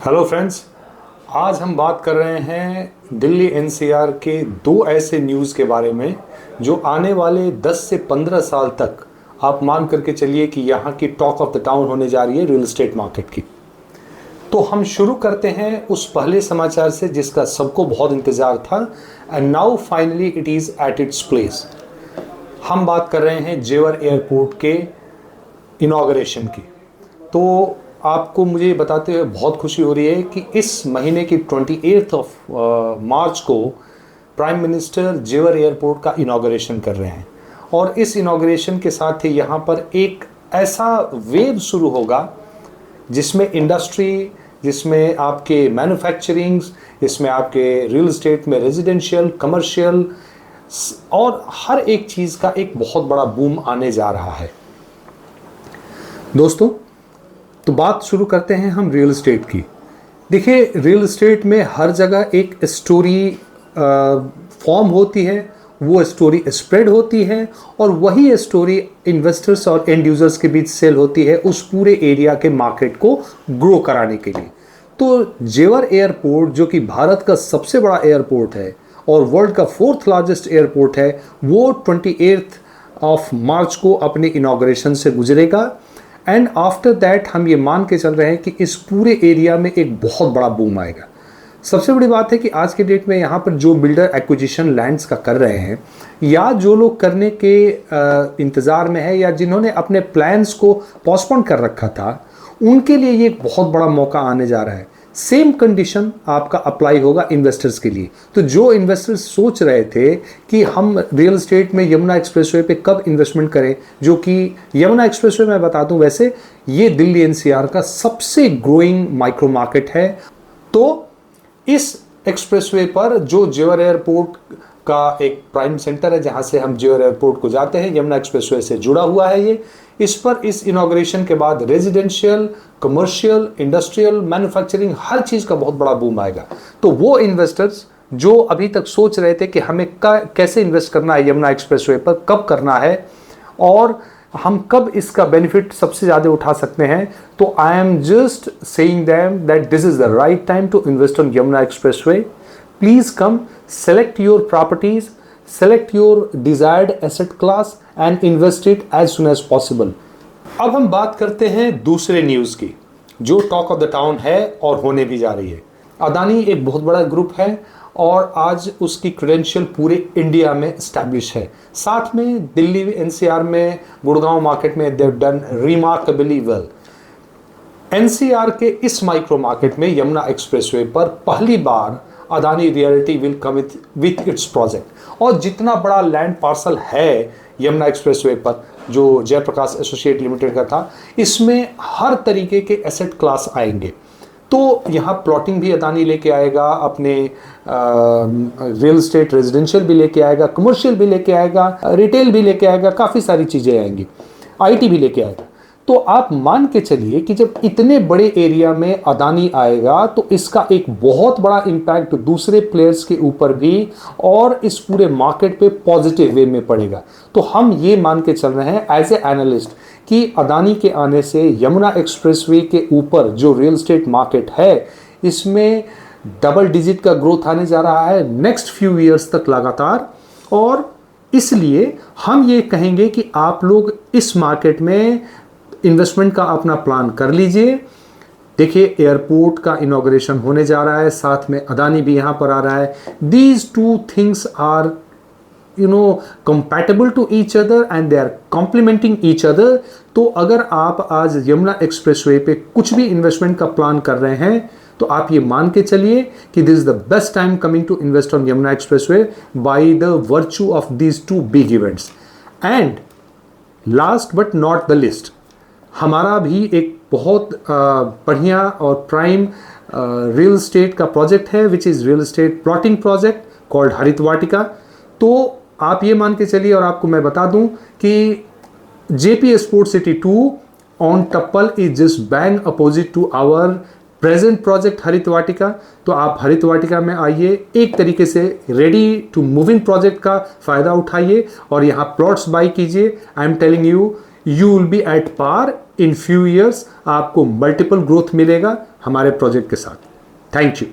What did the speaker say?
Hello friends, आज हम बात कर रहे हैं दिल्ली एनसीआर के दो ऐसे न्यूज़ के बारे में जो आने वाले 10 से 15 साल तक आप मान करके चलिए कि यहाँ की टॉक ऑफ द टाउन होने जा रही है रियल एस्टेट मार्केट की। तो हम शुरू करते हैं उस पहले समाचार से जिसका सबको बहुत इंतज़ार था and now finally it is at its place. हम बात कर रहे हैं जेवर एयरपोर्ट के इनॉग्रेशन की। तो आपको मुझे बताते हुए बहुत खुशी हो रही है कि इस महीने की 28 मार्च को प्राइम मिनिस्टर जेवर एयरपोर्ट का इनॉग्रेशन कर रहे हैं और इस इनॉग्रेशन के साथ ही यहाँ पर एक ऐसा वेव शुरू होगा जिसमें इंडस्ट्री, जिसमें आपके मैन्युफैक्चरिंग, जिसमें आपके रियल एस्टेट में रेजिडेंशियल, कमर्शियल और हर एक चीज़ का एक बहुत बड़ा बूम आने जा रहा है। दोस्तों, तो बात शुरू करते हैं हम रियल एस्टेट की। देखिए, रियल एस्टेट में हर जगह एक स्टोरी फॉर्म होती है, वो स्टोरी स्प्रेड होती है और वही स्टोरी इन्वेस्टर्स और एंड यूजर्स के बीच सेल होती है उस पूरे एरिया के मार्केट को ग्रो कराने के लिए। तो जेवर एयरपोर्ट, जो कि भारत का सबसे बड़ा एयरपोर्ट है और वर्ल्ड का 4th लार्जेस्ट एयरपोर्ट है, वो 28 मार्च को अपने इनॉग्रेशन से गुजरेगा। एंड आफ्टर दैट हम ये मान के चल रहे हैं कि इस पूरे एरिया में एक बहुत बड़ा बूम आएगा। सबसे बड़ी बात है कि आज के डेट में यहाँ पर जो बिल्डर एक्विजिशन लैंड्स का कर रहे हैं या जो लोग करने के इंतज़ार में है या जिन्होंने अपने प्लान्स को पोस्टपोन कर रखा था, उनके लिए ये एक बहुत बड़ा मौका आने जा रहा है। सेम कंडीशन आपका अप्लाई होगा इन्वेस्टर्स के लिए। तो जो इन्वेस्टर्स सोच रहे थे कि हम रियल एस्टेट में यमुना एक्सप्रेसवे पे कब इन्वेस्टमेंट करें, जो कि यमुना एक्सप्रेसवे मैं बता दूं वैसे ये दिल्ली एनसीआर का सबसे ग्रोइंग माइक्रो मार्केट है। तो इस एक्सप्रेसवे पर जो जेवर एयरपोर्ट का एक प्राइम सेंटर है जहां से हम जेवर एयरपोर्ट को जाते हैं, यमुना एक्सप्रेसवे से जुड़ा हुआ है ये। इस पर इस इनॉग्रेशन के बाद रेजिडेंशियल, कमर्शियल, इंडस्ट्रियल, मैन्युफैक्चरिंग हर चीज़ का बहुत बड़ा बूम आएगा। तो वो इन्वेस्टर्स जो अभी तक सोच रहे थे कि हमें कैसे इन्वेस्ट करना है यमुना एक्सप्रेसवे पर, कब करना है और हम कब इसका बेनिफिट सबसे ज़्यादा उठा सकते हैं, तो I am just saying them that this is the right time to invest on Yamuna expressway. Please come, select your properties, select your desired asset class and invest it as soon as possible। अब हम बात करते हैं दूसरे news की जो talk of the town है और होने भी जा रही है। अदानी एक बहुत बड़ा ग्रुप है और आज उसकी क्रेडेंशियल पूरे इंडिया में एस्टैब्लिश है। साथ में दिल्ली एनसीआर में, गुड़गांव मार्केट में they have done remarkably well. NCR के इस माइक्रो मार्केट में यमुना एक्सप्रेसवे पर पहली बार Adani realty will come with its project. और जितना बड़ा लैंड पार्सल है यमुना एक्सप्रेसवे पर जो जयप्रकाश एसोसिएट लिमिटेड का था, इसमें हर तरीके के एसेट क्लास आएंगे। तो यहाँ प्लॉटिंग भी अदानी लेके आएगा, अपने रियल एस्टेट रेजिडेंशियल भी लेके आएगा, कमर्शियल भी लेके आएगा, रिटेल भी लेके आएगा, काफ़ी सारी चीज़ें आएंगी, आईटी भी लेके आएगा। तो आप मान के चलिए कि जब इतने बड़े एरिया में अदानी आएगा तो इसका एक बहुत बड़ा इम्पैक्ट दूसरे प्लेयर्स के ऊपर भी और इस पूरे मार्केट पे पॉजिटिव वे में पड़ेगा। तो हम ये मान के चल रहे हैं एज ए एनालिस्ट कि अदानी के आने से यमुना एक्सप्रेसवे के ऊपर जो रियल एस्टेट मार्केट है इसमें डबल डिजिट का ग्रोथ आने जा रहा है नेक्स्ट फ्यू ईयर्स तक लगातार। और इसलिए हम ये कहेंगे कि आप लोग इस मार्केट में इन्वेस्टमेंट का अपना प्लान कर लीजिए। देखिए, एयरपोर्ट का इनॉग्रेशन होने जा रहा है, साथ में अदानी भी यहाँ पर आ रहा है। These two things are compatible to each other and they are complementing each other। तो अगर आप आज यमुना एक्सप्रेसवे पे कुछ भी इन्वेस्टमेंट का प्लान कर रहे हैं तो आप ये मान के चलिए कि this is the best time coming to invest on Yamuna expressway by the virtue of these two big events. And last but not the list, हमारा भी एक बहुत बढ़िया और प्राइम रियल एस्टेट का प्रोजेक्ट है which is real estate plotting project called Harit Vatika. तो आप ये मान के चलिए और आपको मैं बता दूं कि JP sport city 2 on Tappal is just bang opposite to our present project Harit Vatika. तो आप हरित वाटिका में आइए, एक तरीके से रेडी टू मूविंग प्रोजेक्ट का फ़ायदा उठाइए और यहाँ प्लॉट्स बाई कीजिए। I am telling you you will be at par in few years. आपको मल्टीपल ग्रोथ मिलेगा हमारे प्रोजेक्ट के साथ। Thank you.